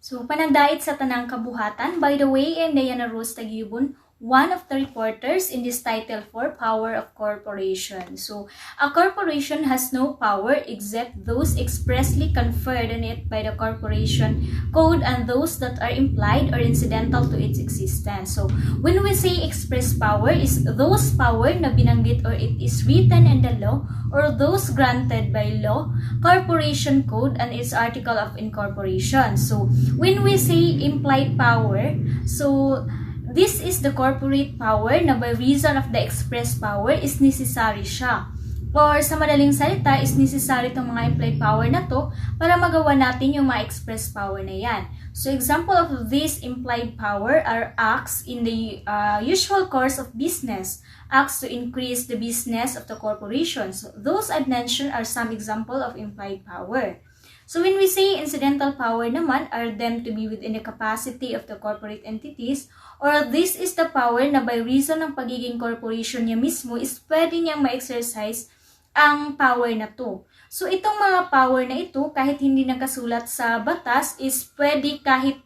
So, panagdait sa tanang kabuhatan. By the way, I'm Diana Rose Tagibon, one of the reporters in this title for Power of Corporation. So, a corporation has no power except those expressly conferred on it by the corporation code and those that are implied or incidental to its existence. So, when we say express power, is those power na binanggit or it is written in the law or those granted by law, corporation code, and its article of incorporation. So, when we say implied power, so this is the corporate power na by reason of the express power is necessary siya. Or sa madaling salita, is necessary itong mga implied power na to para magawa natin yung mga express power na yan. So, example of this implied power are acts in the usual course of business, acts to increase the business of the corporation. So, those I've mentioned are some example of implied power. So, when we say incidental power naman are them to be within the capacity of the corporate entities, or this is the power na by reason ng pagiging corporation niya mismo is pwede niyang ma-exercise ang power na to. So, itong mga power na ito, kahit hindi nakasulat sa batas, is pwede kahit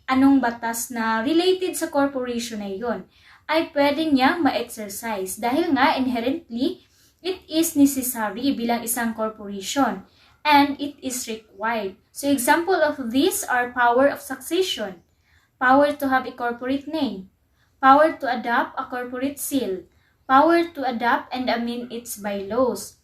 anong batas na related sa corporation na yun, ay pwede niyang ma-exercise. Dahil nga, inherently, it is necessary bilang isang corporation. And it is required. So, example of these are power of succession, power to have a corporate name, power to adopt a corporate seal, power to adopt and amend its bylaws.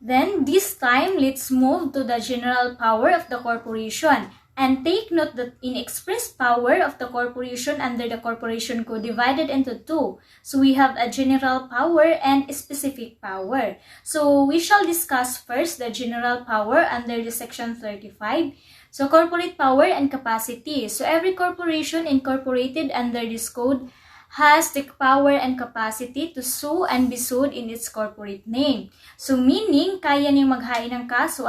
Then, this time, let's move to the general power of the corporation. And take note that in express power of the corporation under the corporation code divided into two. So, we have a general power and a specific power. So, we shall discuss first the general power under the section 35. So, corporate power and capacity. So, every corporation incorporated under this code has the power and capacity to sue and be sued in its corporate name. So, meaning, kaya niyang maghain ng kaso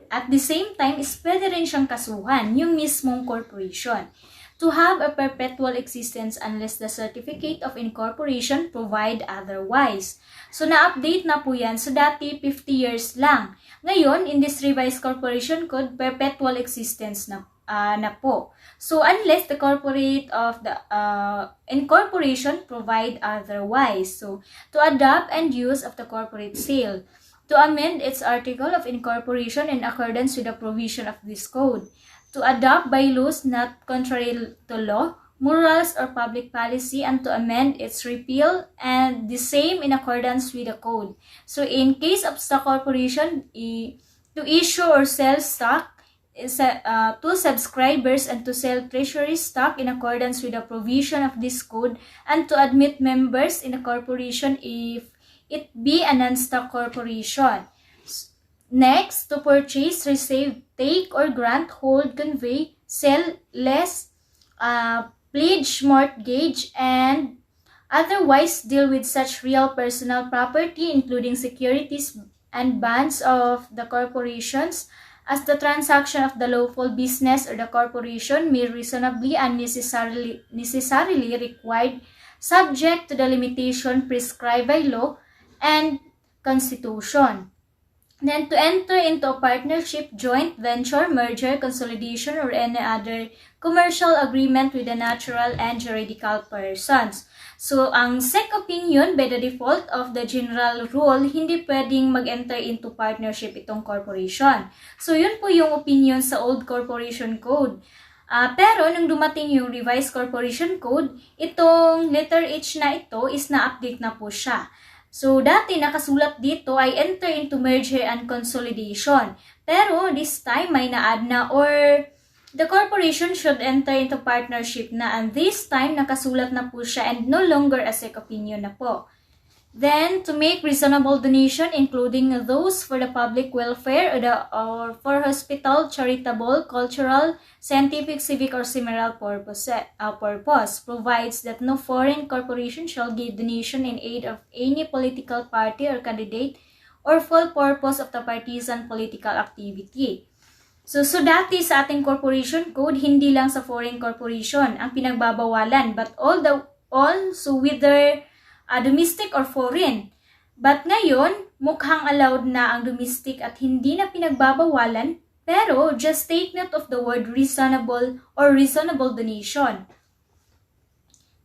at the same time, is pwede rin siyang kasuhan, yung mismong corporation, to have a perpetual existence unless the certificate of incorporation provide otherwise. So, na-update na po yan. So, dati, 50 years lang. Ngayon, in this revised corporation code, perpetual existence na po. So, unless the corporate of the incorporation provide otherwise. So, to adopt and use of the corporate seal. To amend its article of incorporation in accordance with the provision of this code. To adopt bylaws not contrary to law, morals, or public policy, and to amend its repeal and the same in accordance with the code. So, in case of stock corporation, to issue or sell stock to subscribers and to sell treasury stock in accordance with the provision of this code, and to admit members in a corporation if it be a non-stock corporation. Next, to purchase, receive, take, or grant, hold, convey, sell, less, pledge, mortgage, and otherwise deal with such real personal property, including securities and bonds of the corporations, as the transaction of the lawful business or the corporation may reasonably and necessarily required, subject to the limitation prescribed by law and Constitution. Then, to enter into a partnership, joint venture, merger, consolidation, or any other commercial agreement with the natural and juridical persons. So, ang SEC opinion, by the default of the general rule, hindi pwedeng mag-enter into partnership itong corporation. So, yun po yung opinion sa old corporation code. Pero, nung dumating yung revised corporation code, itong letter H na ito is na-update na po siya. So, dati nakasulat dito ay enter into merger and consolidation. Pero, this time may na-add na or the corporation should enter into partnership na, and this time nakasulat na po siya and no longer a SEC opinion na po. Then, to make reasonable donation, including those for the public welfare or for hospital, charitable, cultural, scientific, civic, or similar purpose, provides that no foreign corporation shall give donation in aid of any political party or candidate or full purpose of the partisan political activity. So dati sa ating corporation code, hindi lang sa foreign corporation ang pinagbabawalan, but all, so whether domestic or foreign. But ngayon, mukhang allowed na ang domestic at hindi na pinagbabawalan, Pero, just take note of the word reasonable or reasonable donation.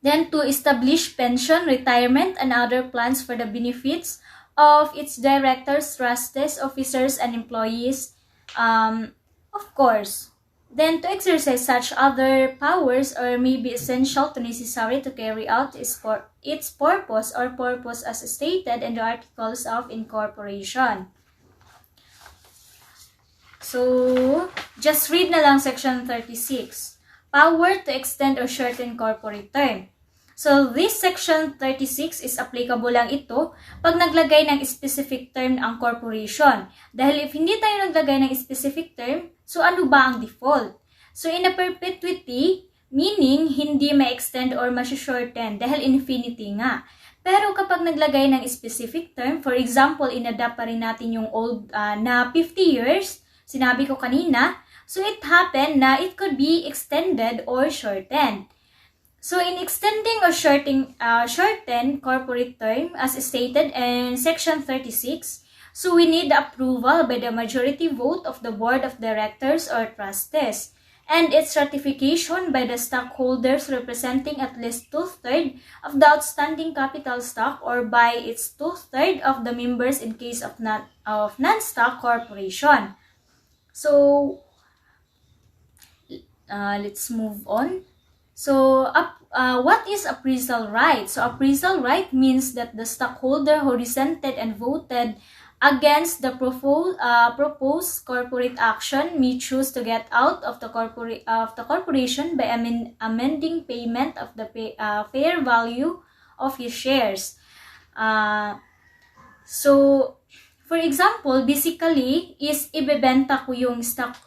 Then, to establish pension, retirement, and other plans for the benefits of its directors, trustees, officers, and employees, of course. Then, to exercise such other powers or may be essential to necessary to carry out its purpose or purpose as stated in the Articles of Incorporation. So, just read na lang section 36. Power to extend or shorten corporate term. So, this section 36 is applicable lang ito pag naglagay ng specific term ang corporation. Dahil if hindi tayo naglagay ng specific term, so ano ba ang default? So, in a perpetuity, meaning hindi ma-extend or ma-shorten dahil infinity nga. Pero kapag naglagay ng specific term, for example, inadapt pa rin natin yung old na 50 years, sinabi ko kanina, so it happened na it could be extended or shortened. So in extending or shorten corporate term as stated in section 36, so we need approval by the majority vote of the board of directors or trustees and its ratification by the stockholders representing at least 2/3 of the outstanding capital stock or by its 2/3 of the members in case of non-stock corporation. So let's move on. So, what is appraisal right? So, appraisal right means that the stockholder who resented and voted against the proposed corporate action may choose to get out of the corporation by amending payment of the fair value of his shares. So, for example, basically is ibebenta ko yung stock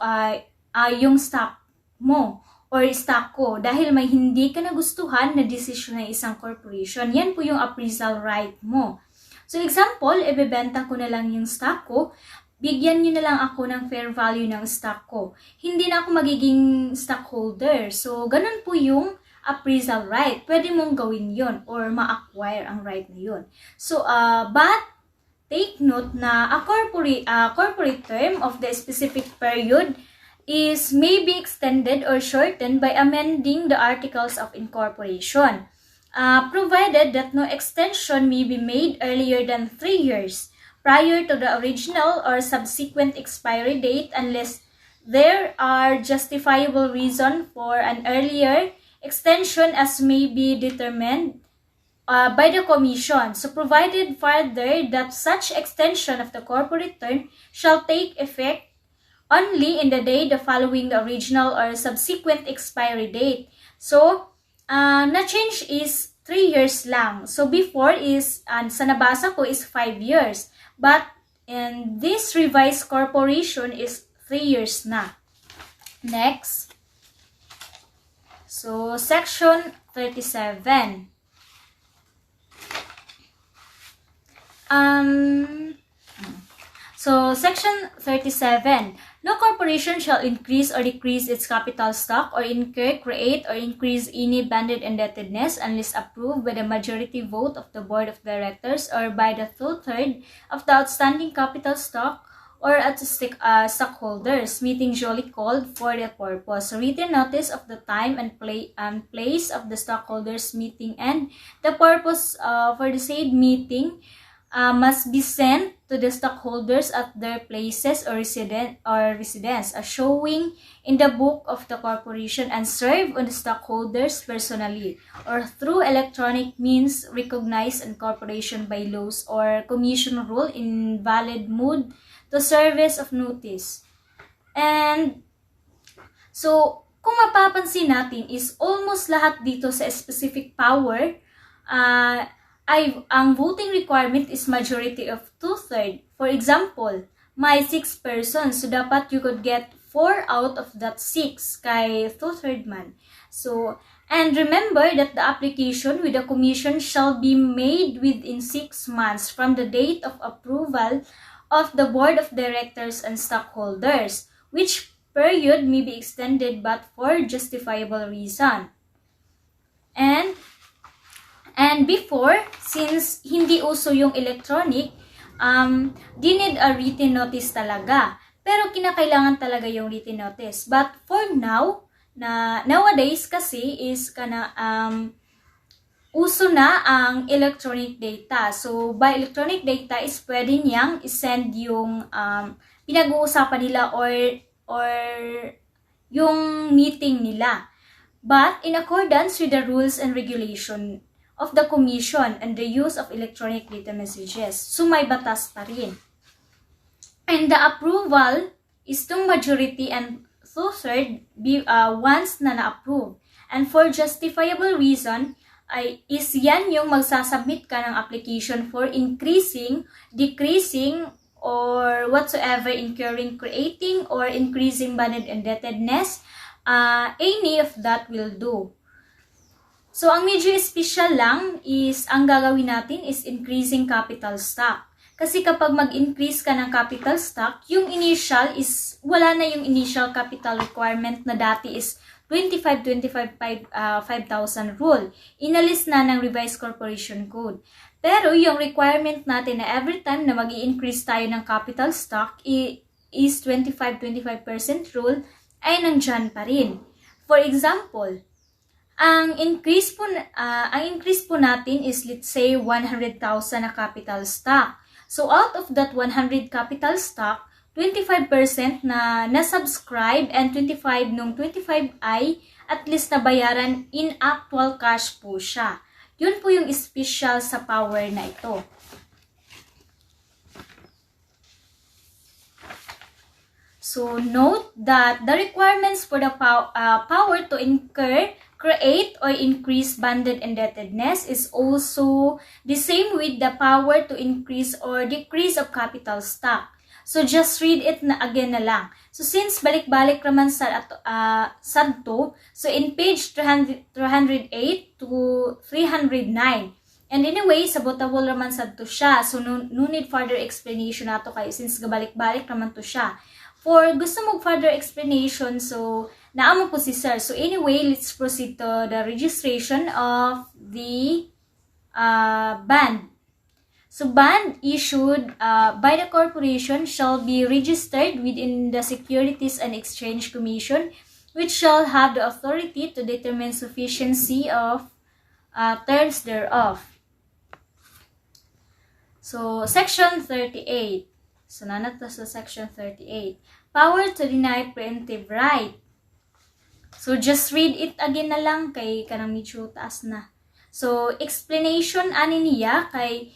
mo or stock ko dahil may hindi ka nagustuhan na desisyon ng isang corporation. Yan po yung appraisal right mo. So example, ibebenta ko na lang yung stock ko, bigyan nyo na lang ako ng fair value ng stock ko. Hindi na ako magiging stockholder. So ganun po yung appraisal right. Pwede mong gawin yon or ma-acquire ang right na yun. So, but take note na a corporate term of the specific period is may be extended or shortened by amending the Articles of Incorporation, provided that no extension may be made earlier than 3 years prior to the original or subsequent expiry date unless there are justifiable reason for an earlier extension as may be determined by the Commission. So, provided further that such extension of the corporate term shall take effect only in the day the following the original or subsequent expiry date. So, na-change is 3 years lang. So, before is, sa nabasa ko is 5 years. But, in this revised corporation is 3 years na. Next. So, section 37. So, section 37. No corporation shall increase or decrease its capital stock or incur, create, or increase any banded indebtedness unless approved by the majority vote of the board of directors or by the 2/3 of the outstanding capital stock or at stockholders meeting duly called for that purpose. Written notice of the time and place of the stockholders meeting and the purpose for the said meeting must be sent to the stockholders at their places or residence as showing in the book of the corporation and serve on the stockholders personally or through electronic means recognized in corporation by laws or commission rule in valid mode to service of notice. And so, kung mapapansin natin is almost lahat dito sa specific power ang voting requirement is majority of 2/3. For example, may 6 persons, so dapat you could get 4 out of that 6 kay 2/3 man. So, and remember that the application with the commission shall be made within 6 months from the date of approval of the board of directors and stockholders, which period may be extended but for justifiable reason. And before, since hindi uso yung electronic, di need a written notice talaga. Pero kinakailangan talaga yung written notice. But for now, nowadays kasi is uso na ang electronic data. So, by electronic data is pwede niyang isend yung pinag-uusapan nila or yung meeting nila. But in accordance with the rules and regulation of the Commission and the use of electronic data messages, so may batas pa rin. And the approval is tung majority and two-third once na na-approve. And for justifiable reason, is yan yung magsasubmit ka ng application for increasing, decreasing, or whatsoever incurring, creating, or increasing bonded indebtedness. Any of that will do. So, ang medyo special lang is, ang gagawin natin is increasing capital stock. Kasi kapag mag-increase ka ng capital stock, yung initial is, wala na yung initial capital requirement na dati is 5,000 rule. Inalis na ng Revised Corporation Code. Pero yung requirement natin na every time na mag-i-increase tayo ng capital stock is 25% rule ay nandyan pa rin. For example, ang increase po natin is let's say 100,000 na capital stock. So out of that 100 capital stock, 25% na na-subscribe and 25 nung 25 ay at least nabayaran in actual cash po siya. Yun po yung special sa power na ito. So note that the requirements for the power to incur, create, or increase bonded indebtedness is also the same with the power to increase or decrease of capital stock. So just read it na again na lang. So since balik-balik naman sa to, so in page 308 to 309. And anyway, sabotable naman sad to siya. So no need further explanation na to kayo since balik-balik naman to siya. For gusto mo further explanation, so naamo po si sir. So anyway, let's proceed to the registration of the bond. So bond issued by the corporation shall be registered within the Securities and Exchange Commission, which shall have the authority to determine sufficiency of terms thereof. So section 38. So nanat sa section 38. Power to deny preemptive right. So just read it again na lang kay kanang medyo taas na. So explanation ani niya kay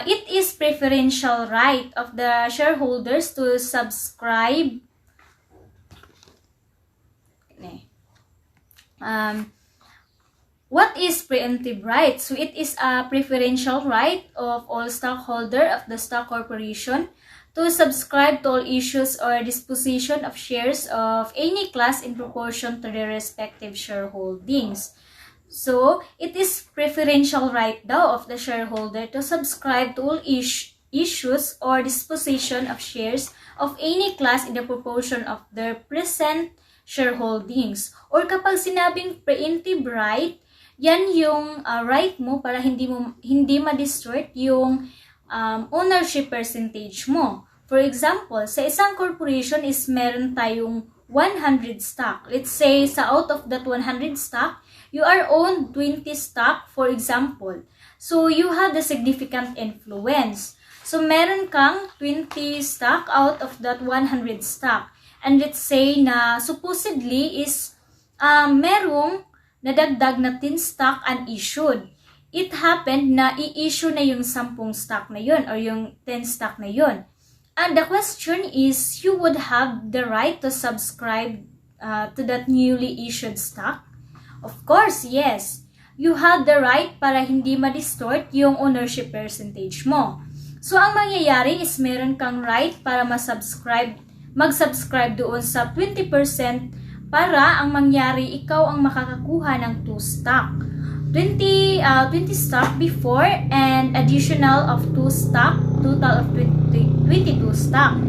it is preferential right of the shareholders to subscribe. What is preemptive right? So it is a preferential right of all stockholder of the stock corporation to subscribe to all issues or disposition of shares of any class in proportion to their respective shareholdings. So, it is preferential right daw of the shareholder to subscribe to all issues or disposition of shares of any class in the proportion of their present shareholdings. Or kapag sinabing preemptive right, yan yung right mo para hindi ma-distort yung ownership percentage mo. For example, sa isang corporation is meron tayong 100 stock. Let's say, sa out of that 100 stock, you are owned 20 stock, for example. So, you have the significant influence. So, meron kang 20 stock out of that 100 stock. And let's say na supposedly is merong nadagdag na 10 stock unissued. It happened na i-issue na yung 10 stock na yun or yung 10 stock na yun. And the question is, you would have the right to subscribe to that newly issued stock? Of course, yes. You have the right para hindi ma-distort yung ownership percentage mo. So, ang mangyayari is meron kang right para mag-subscribe doon sa 20% para ang mangyari, ikaw ang makakakuha ng 2 stock. 20 stock before and additional of 2 stock, total of 22 stock.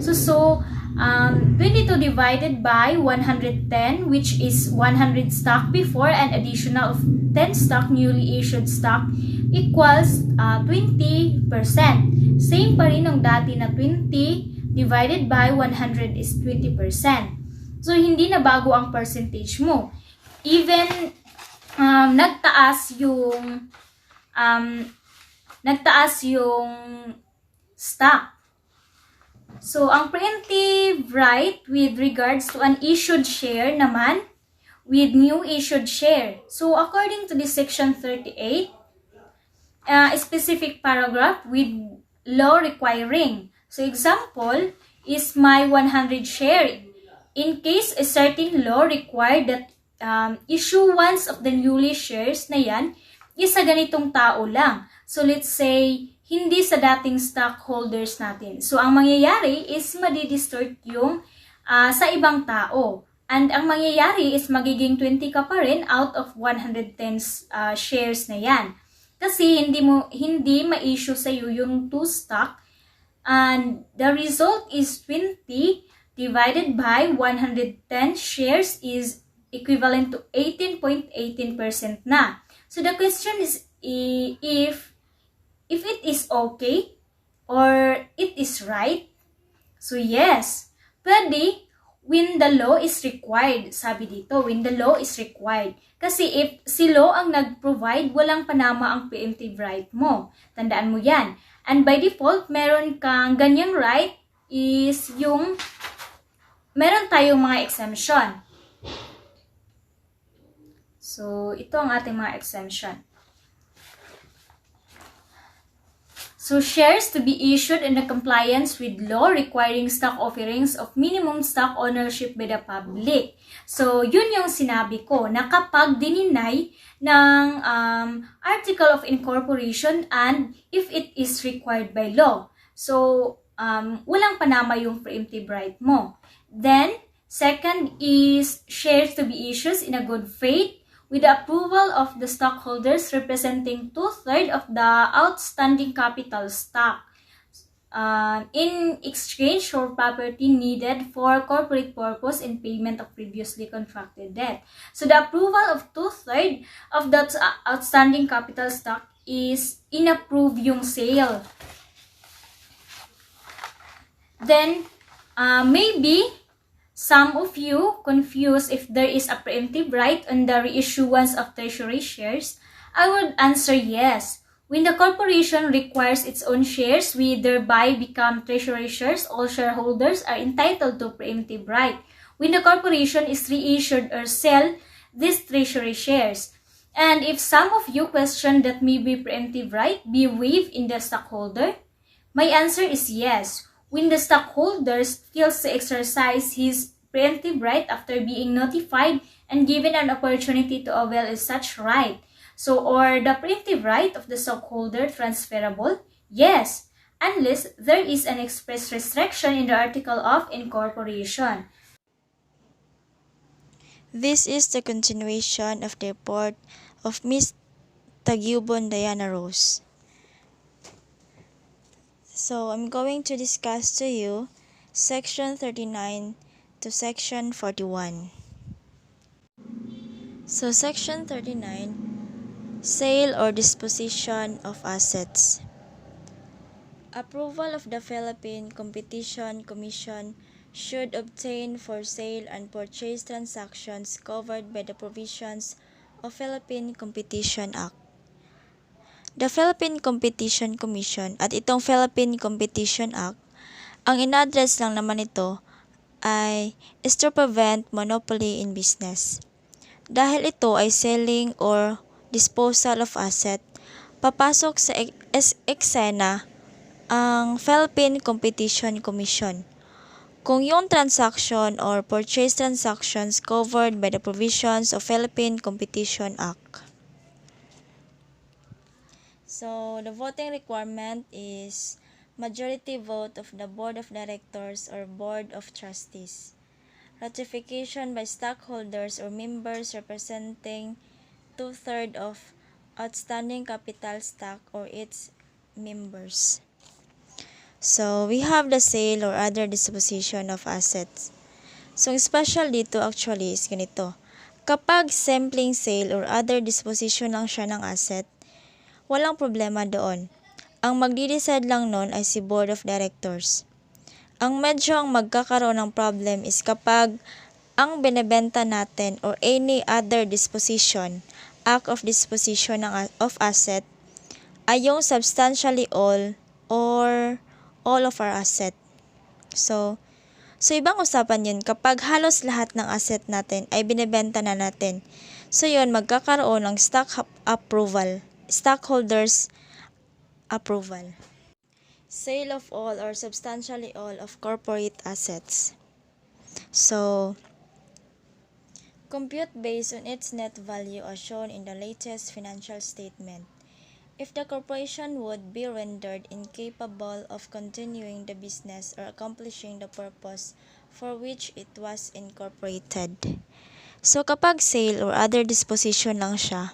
So 22 divided by 110, which is 100 stock before and additional of 10 stock newly issued stock equals 20%. Same pa rin ng dati na 20 divided by 100 is 20%. So, hindi na bago ang percentage mo. Even nagtaas yung stock. So, ang preemptive right with regards to an issued share naman with new issued share. So, according to this section 38, a specific paragraph with law requiring. So, example is my 100 share. In case a certain law required that issuance of the newly shares na yan is sa ganitong tao lang. So, let's say, hindi sa dating stockholders natin. So, ang mangyayari is madidistort yung sa ibang tao. And ang mangyayari is magiging 20 ka pa rin out of 110 shares na yan. Kasi hindi ma-issue sa iyo yung 2 stock, and the result is 20 divided by 110 shares is equivalent to 18.18% na. So the question is if it is okay or it is right. So yes, pwede when the law is required. Sabi dito, when the law is required. Kasi if si law ang nag-provide, walang panama ang preemptive right mo. Tandaan mo yan. And by default, meron kang ganyang right is yung meron tayong mga exemption. So, ito ang ating mga exemption. So, shares to be issued in the compliance with law requiring stock offerings of minimum stock ownership by the public. So, yun yung sinabi ko na kapag dininay ng article of incorporation and if it is required by law. So, walang panama yung preemptive right mo. Then, second is shares to be issued in a good faith with the approval of the stockholders representing 2/3 of the outstanding capital stock in exchange for property needed for corporate purpose and payment of previously contracted debt. So the approval of 2/3 of that outstanding capital stock is inapprove yung sale. Then, maybe some of you confused if there is a preemptive right on the reissuance of treasury shares. I would answer yes. When the corporation requires its own shares, we thereby become treasury shares. All shareholders are entitled to preemptive right when the corporation is reissued or sell these treasury shares. And if some of you question that maybe preemptive right be waived in the stockholder, my answer is yes. When the stockholder fails to exercise his preemptive right after being notified and given an opportunity to avail of such right. So, or the preemptive right of the stockholder transferable? Yes, unless there is an express restriction in the article of incorporation. This is the continuation of the report of Ms. Tagyubon Diana Rose. So, I'm going to discuss to you Section 39 to Section 41. So, Section 39, Sale or Disposition of Assets. Approval of the Philippine Competition Commission should obtain for sale and purchase transactions covered by the provisions of Philippine Competition Act. The Philippine Competition Commission at itong Philippine Competition Act, ang in-address lang naman ito ay is to prevent monopoly in business. Dahil ito ay selling or disposal of asset, papasok sa eksena ang Philippine Competition Commission. Kung yung transaction or purchase transactions covered by the provisions of Philippine Competition Act. So, the voting requirement is majority vote of the Board of Directors or Board of Trustees. Ratification by stockholders or members representing 2/3 of outstanding capital stock or its members. So, we have the sale or other disposition of assets. So, special dito actually is ganito. Kapag sampling sale or other disposition lang siya ng asset, walang problema doon. Ang magdi-decide lang nun ay si Board of Directors. Ang medyo ang magkakaroon ng problem is kapag ang binebenta natin or any other disposition, act of disposition of asset, ay yung substantially all or all of our asset. So ibang usapan yun kapag halos lahat ng asset natin ay binebenta na natin. So yun, magkakaroon ng stockholders approval. Sale of all or substantially all of corporate assets. So, compute based on its net value as shown in the latest financial statement. If the corporation would be rendered incapable of continuing the business or accomplishing the purpose for which it was incorporated. So, kapag sale or other disposition lang siya,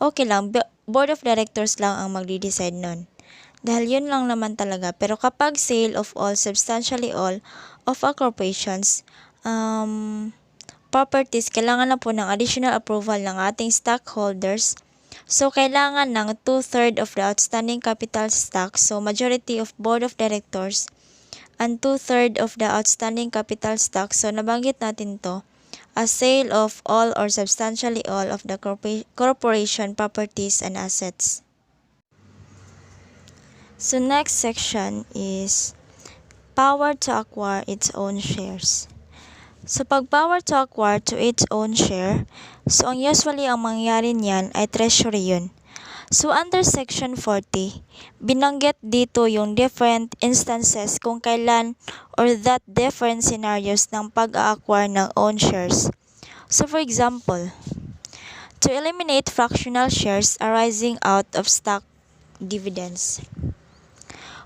okay lang, board of directors lang ang magde-decide nun. Dahil yun lang naman talaga. Pero kapag sale of all, substantially all of our corporations, properties, kailangan na po ng additional approval ng ating stockholders. So, kailangan ng 2/3 of the outstanding capital stock. So, majority of board of directors and 2/3 of the outstanding capital stock. So, nabanggit natin to as sale of all or substantially all of the corporation properties and assets. So next section is power to acquire its own shares. So pag power to acquire to its own share, so ang usually ang mangyayari niyan ay treasury yun. So under section 40, binanggit dito yung different instances kung kailan or that different scenarios ng pag-acquire ng own shares. So for example, to eliminate fractional shares arising out of stock dividends.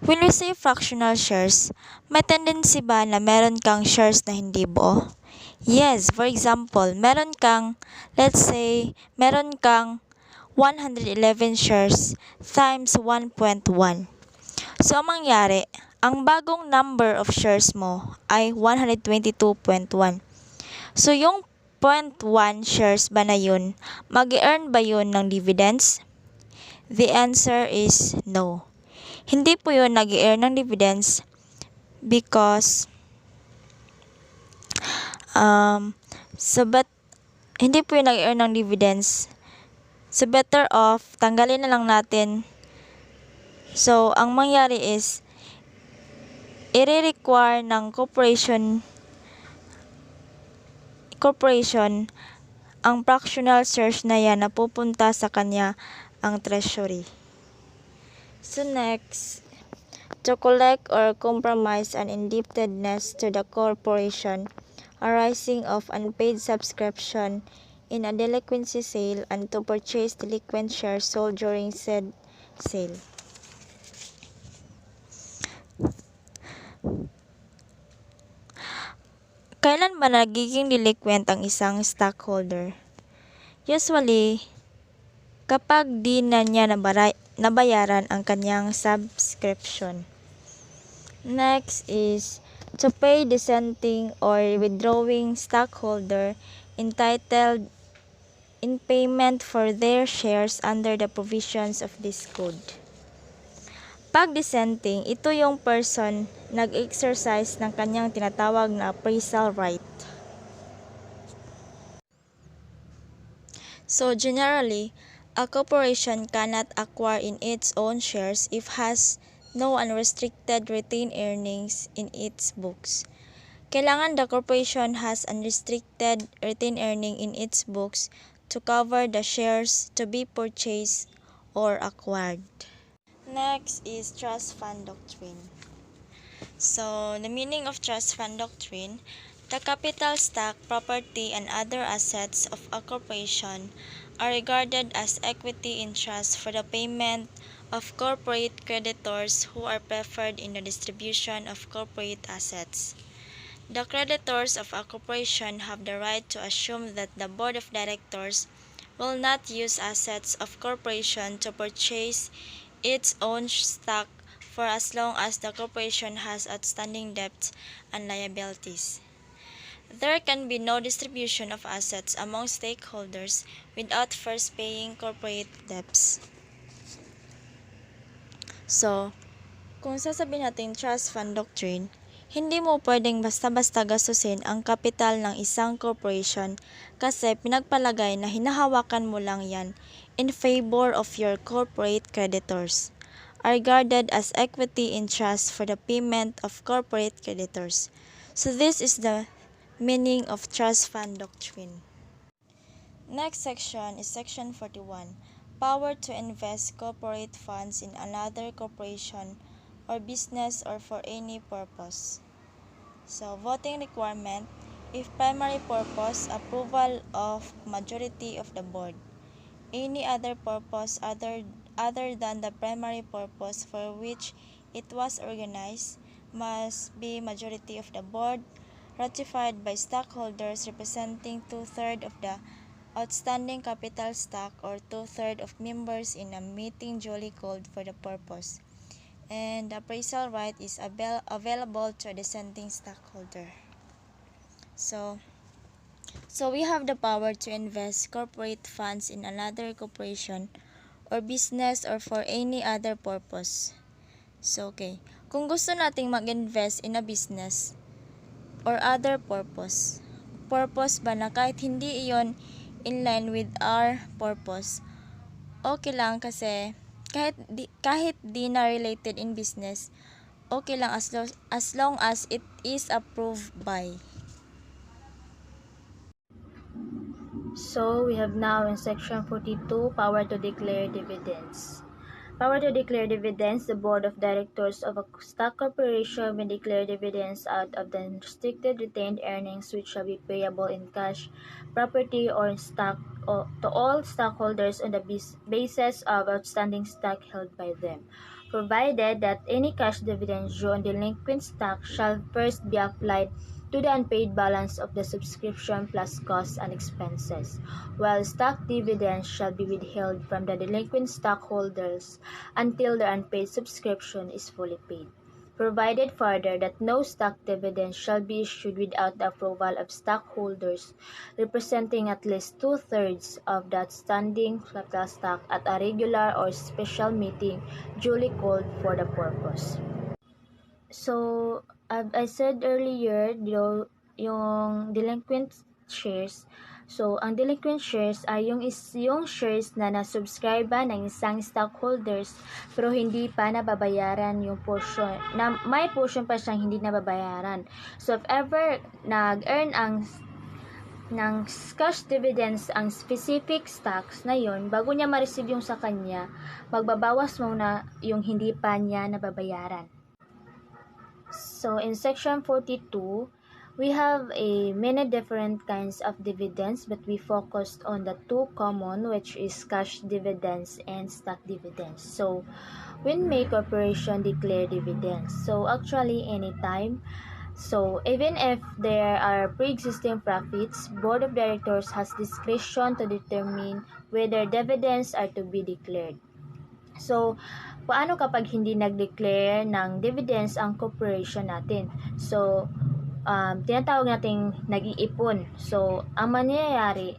When we say fractional shares, may tendency ba na meron kang shares na hindi buo? Yes, for example, let's say, meron kang 111 shares times 1.1. So, ang mangyari, ang bagong number of shares mo ay 122.1. So, yung 0.1 shares ba na yun, mag-earn ba yun ng dividends? The answer is no. Hindi po yun nag-earn ng dividends because hindi po yun nag-earn ng dividends. So better off, tanggalin na lang natin. So ang mangyari is i-require ng corporation ang fractional shares na yan na pupunta sa kanya ang treasury. So next, to collect or compromise an indebtedness to the corporation arising of unpaid subscription in a delinquency sale and to purchase delinquent shares sold during said sale. Kailan ba nagiging delinquent ang isang stockholder? Usually, kapag di na niya nabayaran ang kanyang subscription. Next is to pay dissenting or withdrawing stockholder entitled in payment for their shares under the provisions of this code. Pag dissenting, ito yung person nag-exercise ng kanyang tinatawag na appraisal right. So generally, a corporation cannot acquire in its own shares if has no unrestricted retained earnings in its books. Kailangan the corporation has unrestricted retained earning in its books to cover the shares to be purchased or acquired. Next is trust fund doctrine. So, the meaning of trust fund doctrine, the capital stock, property, and other assets of a corporation are regarded as equity in trust for the payment of corporate creditors who are preferred in the distribution of corporate assets. The creditors of a corporation have the right to assume that the board of directors will not use assets of corporation to purchase its own stock for as long as the corporation has outstanding debts and liabilities. There can be no distribution of assets among stakeholders without first paying corporate debts. So, kung sasabihin natin trust fund doctrine, Hindi mo pwedeng basta-basta gastusin ang kapital ng isang corporation kasi pinagpalagay na hinahawakan mo lang yan in favor of your corporate creditors, are regarded as equity in trust for the payment of corporate creditors. So this is the meaning of trust fund doctrine. Next section is section 41, power to invest corporate funds in another corporation or business or for any purpose. So, voting requirement, if primary purpose, approval of majority of the board. Any other purpose other than the primary purpose for which it was organized must be majority of the board, ratified by stockholders representing two-thirds of the outstanding capital stock or two-thirds of members in a meeting duly called for the purpose. And the appraisal right is available to a dissenting stockholder. So we have the power to invest corporate funds in another corporation or business or for any other purpose. So, okay. Kung gusto nating mag-invest in a business or other purpose ba na kahit hindi iyon in line with our purpose, okay lang kasi kahit di na related in business, okay lang as long as it is approved by. So we have now in section 42, power to declare dividends. Power to declare dividends. The board of directors of a stock corporation may declare dividends out of the restricted retained earnings which shall be payable in cash, property, or in stock to all stockholders on the basis of outstanding stock held by them, provided that any cash dividends due on delinquent stock shall first be applied to the unpaid balance of the subscription plus costs and expenses, while stock dividends shall be withheld from the delinquent stockholders until the unpaid subscription is fully paid. Provided further that no stock dividends shall be issued without the approval of stockholders representing at least two-thirds of the outstanding capital stock at a regular or special meeting duly called for the purpose. So, I said earlier, yung delinquent shares. So, ang delinquent shares ay yung shares na na-subscribe ng isang stockholders pero hindi pa nababayaran yung portion. May portion pa siyang hindi nababayaran. So, if ever nag-earn ng cash dividends ang specific stocks na yon, bago niya ma-receive yung sa kanya, magbabawas muna yung hindi pa niya nababayaran. So in section 42, we have many different kinds of dividends, but we focused on the two common, which is cash dividends and stock dividends. So when may corporation declare dividends? So actually anytime. So even if there are pre-existing profits, board of directors has discretion to determine whether dividends are to be declared. So, paano kapag hindi nag-declare ng dividends ang corporation natin? So, tinatawag nating nag-iipon. So, ang mangyayari,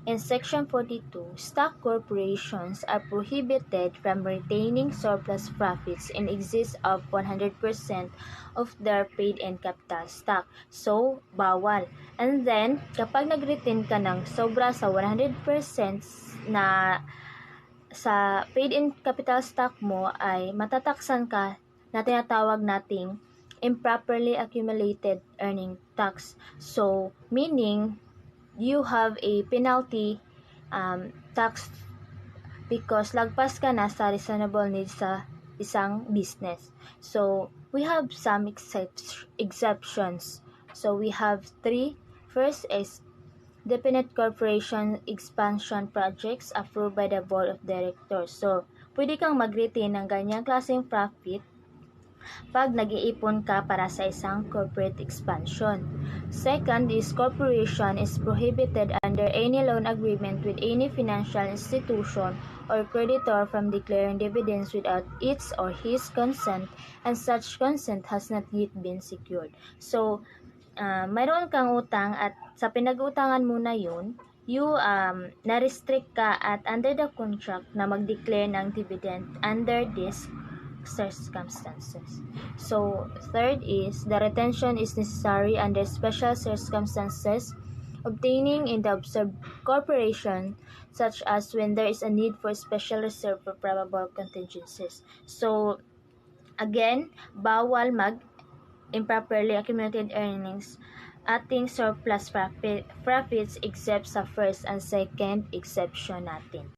in Section 42, stock corporations are prohibited from retaining surplus profits in excess of 100% of their paid-in capital stock. So, bawal. And then, kapag nag-retain ka ng sobra sa 100% na sa paid-in capital stock mo ay matataksan ka na tinatawag nating improperly accumulated earning tax. So, meaning, you have a penalty tax because lagpas ka na sa reasonable needs sa isang business. So, we have some exceptions. So, we have three. First is definite corporation expansion projects approved by the board of directors. So, pwede kang mag-retain ng ganyang klaseng profit pag nag-iipon ka para sa isang corporate expansion. Second is corporation is prohibited under any loan agreement with any financial institution or creditor from declaring dividends without its or his consent, and such consent has not yet been secured. So, mayroon kang utang at sa pinag-utangan mo na yun, na-restrict ka at under the contract na mag-declare ng dividend under this circumstances. So, third is the retention is necessary under special circumstances obtaining in the observed corporation, such as when there is a need for special reserve for probable contingencies. So, again, bawal mag improperly accumulated earnings ating surplus profits except sa first and second exception natin.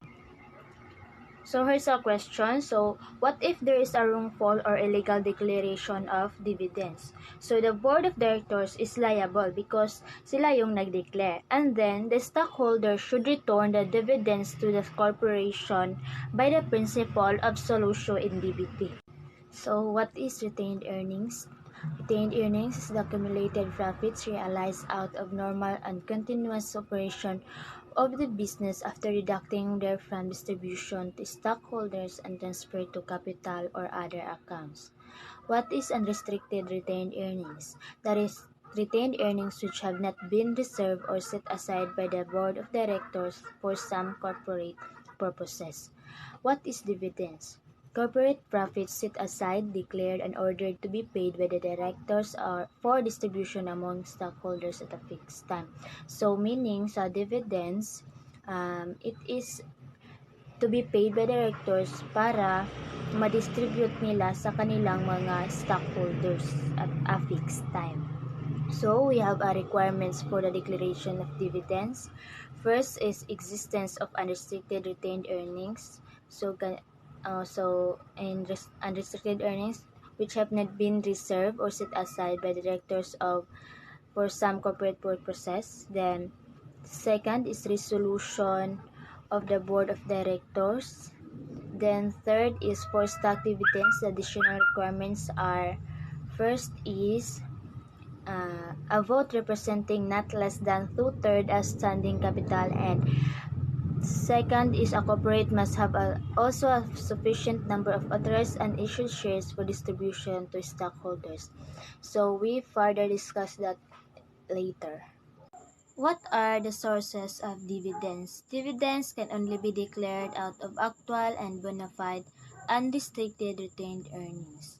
So here's a question. So what if there is a wrongful or illegal declaration of dividends? So the board of directors is liable because sila yung nag-declare. And then the stockholder should return the dividends to the corporation by the principle of solutio indebiti. So what is retained earnings? Retained earnings is the accumulated profits realized out of normal and continuous operation of the business after deducting their from distribution to stockholders and transfer to capital or other accounts. What is unrestricted retained earnings? That is, retained earnings which have not been reserved or set aside by the board of directors for some corporate purposes. What is dividends? Corporate profits set aside, declared, and ordered to be paid by the directors or for distribution among stockholders at a fixed time. So, meaning sa dividends, it is to be paid by directors para ma-distribute nila sa kanilang mga stockholders at a fixed time. So, we have requirements for the declaration of dividends. First is existence of unrestricted retained earnings. So, unrestricted earnings which have not been reserved or set aside by directors of for some corporate purposes. Then, second is resolution of the board of directors. Then, third is for stock dividends. The additional requirements are: first is a vote representing not less than 2/3 outstanding capital, and second is a corporate must have also a sufficient number of authorized and issued shares for distribution to stockholders. So we further discuss that later. What are the sources of dividends? Dividends can only be declared out of actual and bona fide unrestricted retained earnings.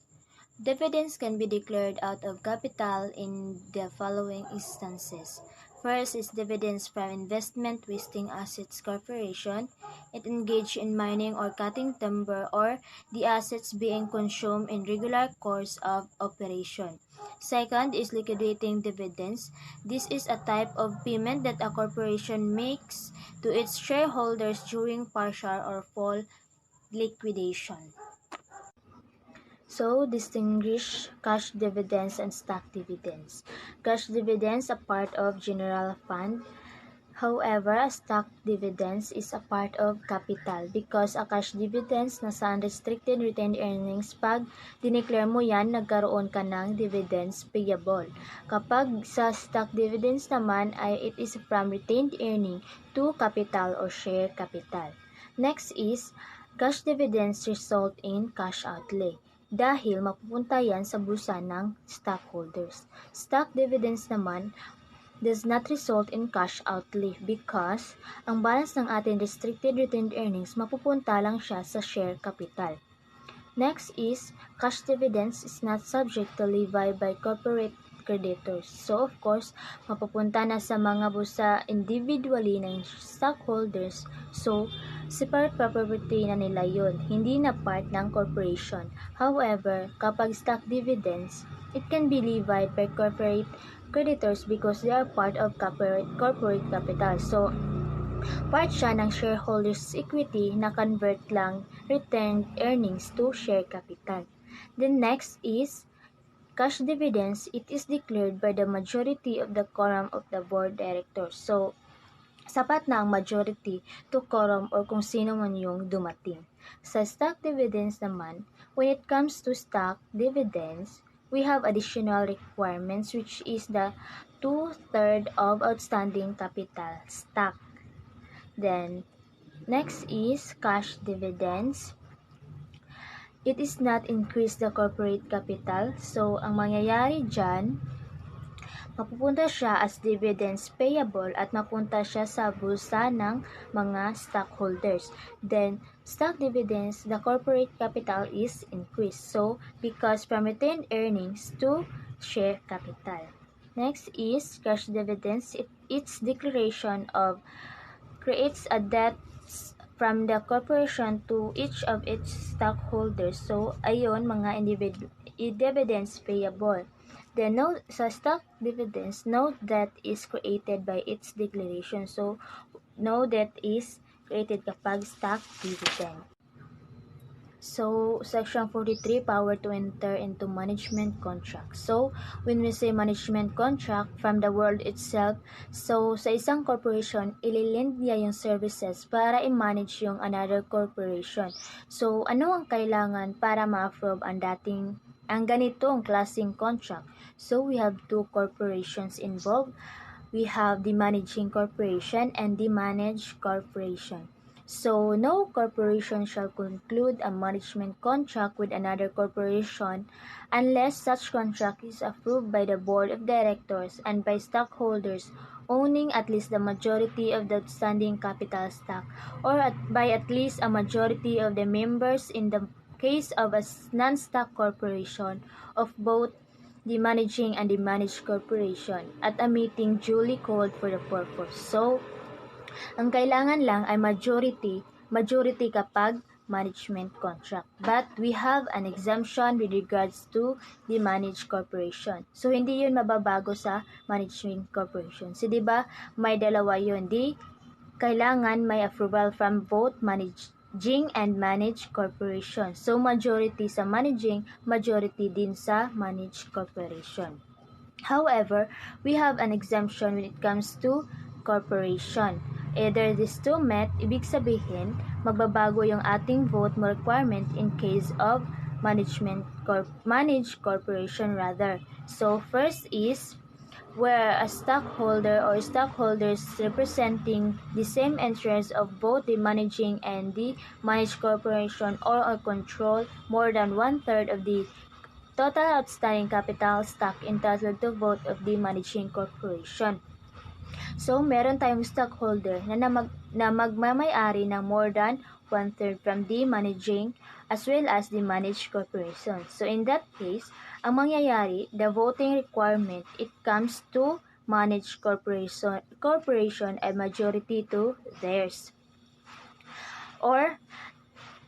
Dividends can be declared out of capital in the following instances. First is dividends from investment wasting assets corporation. It engaged in mining or cutting timber or the assets being consumed in regular course of operation. Second is liquidating dividends. This is a type of payment that a corporation makes to its shareholders during partial or full liquidation. So, distinguish cash dividends and stock dividends. Cash dividends are part of general fund. However, stock dividends is a part of capital because a cash dividends nasa unrestricted retained earnings pag dineclare mo yan, nagkaroon ka ng dividends payable. Kapag sa stock dividends naman ay it is from retained earning to capital or share capital. Next is, cash dividends result in cash outlay dahil mapupunta yan sa bulsa ng stockholders. Stock dividends naman does not result in cash outlay because ang balance ng ating restricted retained earnings mapupunta lang siya sa share capital. Next is, cash dividends is not subject to levy by corporate creditors. So, of course, mapupunta na sa mga bulsa individually ng stockholders. So, separate property na nila yun, hindi na part ng corporation. However, kapag stock dividends, it can be levied by corporate creditors because they are part of corporate capital. So, part siya ng shareholders' equity na convert lang retained earnings to share capital. The next is cash dividends. It is declared by the majority of the quorum of the board directors. So, sapat na ang majority to quorum or kung sino man yung dumating. Sa stock dividends naman, when it comes to stock dividends, we have additional requirements which is the 2/3 of outstanding capital stock. Then, next is cash dividends. It is not increase the corporate capital. So, ang mangyayari dyan, mapupunta siya as dividends payable at mapunta siya sa bulsa ng mga stockholders. Then, stock dividends, the corporate capital is increased. So, because from retained earnings to share capital. Next is cash dividends. Its declaration of creates a debt from the corporation to each of its stockholders. So, ayun, mga dividends payable. Then, sa stock dividends, no debt is created by its declaration. So, no debt is created kapag stock dividend. So, Section 43, power to enter into management contract. So, when we say management contract, from the word itself, so sa isang corporation, ililind niya yung services para i-manage yung another corporation. So, ano ang kailangan para ma-approve ang ganitong klaseng contract? So, we have two corporations involved. We have the managing corporation and the managed corporation. So, no corporation shall conclude a management contract with another corporation unless such contract is approved by the board of directors and by stockholders owning at least the majority of the outstanding capital stock or by at least a majority of the members in the case of a non-stock corporation of both the managing and the managed corporation at a meeting duly called for the purpose. So, ang kailangan lang ay majority kapag management contract. But we have an exemption with regards to the managed corporation. So, hindi yun mababago sa management corporation. So, di ba may dalawa yun. Kailangan may approval from both managing and managed corporation. So, majority sa managing, majority din sa managed corporation. However, we have an exemption when it comes to corporation. Either these two met, ibig sabihin, magbabago yung ating vote mo requirement in case of managed corporation rather. So, first is where a stockholder or stockholders representing the same interests of both the managing and the managed corporation or control more than one-third of the total outstanding capital stock entitled to vote of the managing corporation. So, meron tayong stockholder na magmamayari ng more than one-third from the managing as well as the managed corporation. So, in that case, ang mangyayari, the voting requirement, it comes to managed corporation a majority to theirs. Or,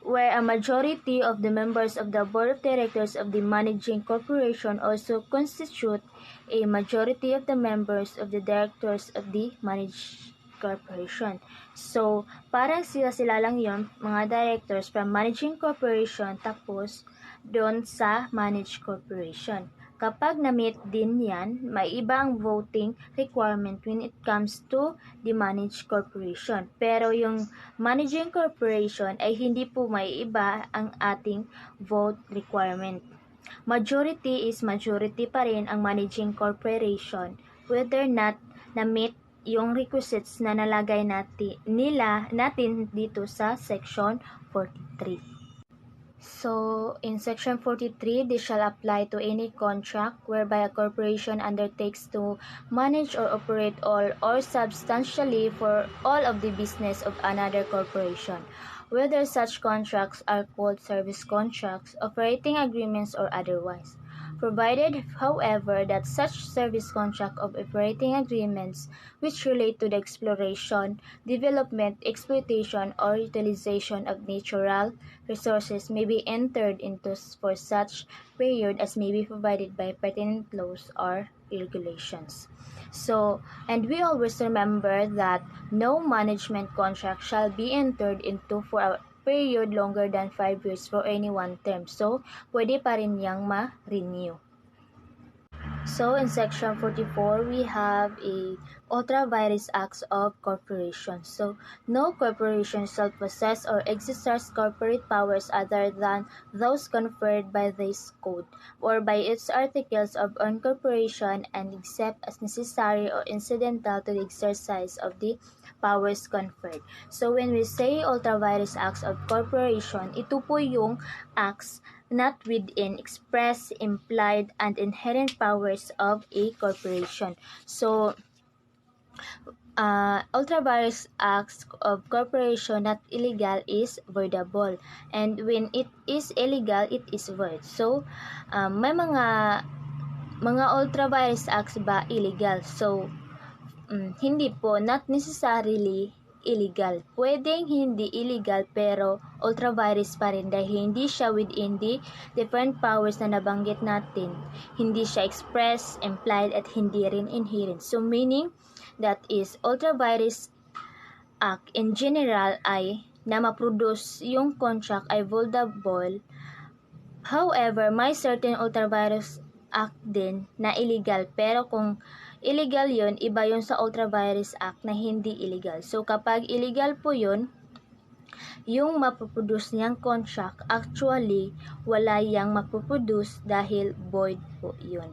where a majority of the members of the board of directors of the managing corporation also constitute a majority of the members of the directors of the managed corporation. So, parang sila lang yon mga directors from managing corporation tapos doon sa managed corporation. Kapag na-meet din yan, may ibang voting requirement when it comes to the managed corporation. Pero yung managing corporation ay hindi po may iba ang ating vote requirement. Majority is majority pa rin ang managing corporation whether not na-meet yung requisites na nalagay natin dito sa section 43. So, in Section 43, this shall apply to any contract whereby a corporation undertakes to manage or operate all or substantially for all of the business of another corporation, whether such contracts are called service contracts, operating agreements, or otherwise. Provided, however, that such service contract of operating agreements which relate to the exploration, development, exploitation, or utilization of natural resources may be entered into for such period as may be provided by pertinent laws or regulations. So, and we always remember that no management contract shall be entered into for a period longer than 5 years for any one term. So, pwede pa rin yang ma-renew. So, in Section 44, we have a ultra-virus acts of corporations. So, no corporation shall possess or exercise corporate powers other than those conferred by this code or by its articles of incorporation and except as necessary or incidental to the exercise of the powers conferred. So, when we say ultra-virus acts of corporation, ito po yung acts not within express, implied, and inherent powers of a corporation. So, ultra-virus acts of corporation not illegal is voidable, and when it is illegal, it is void. So, may mga ultra-virus acts ba illegal? So, hindi po, not necessarily illegal. Pwedeng hindi illegal pero ultra-virus pa rin dahil hindi siya within the different powers na nabanggit natin. Hindi siya express, implied, at hindi rin inherent. So meaning, that is, ultra-virus act in general ay na ma-produce yung contract ay voidable. However, may certain ultra-virus act din na illegal, pero kung illegal yon, iba yon sa ultra-virus act na hindi illegal. So kapag illegal po yon, yung mapoproduce niyang contract, actually wala yang mapoproduce dahil void po yun.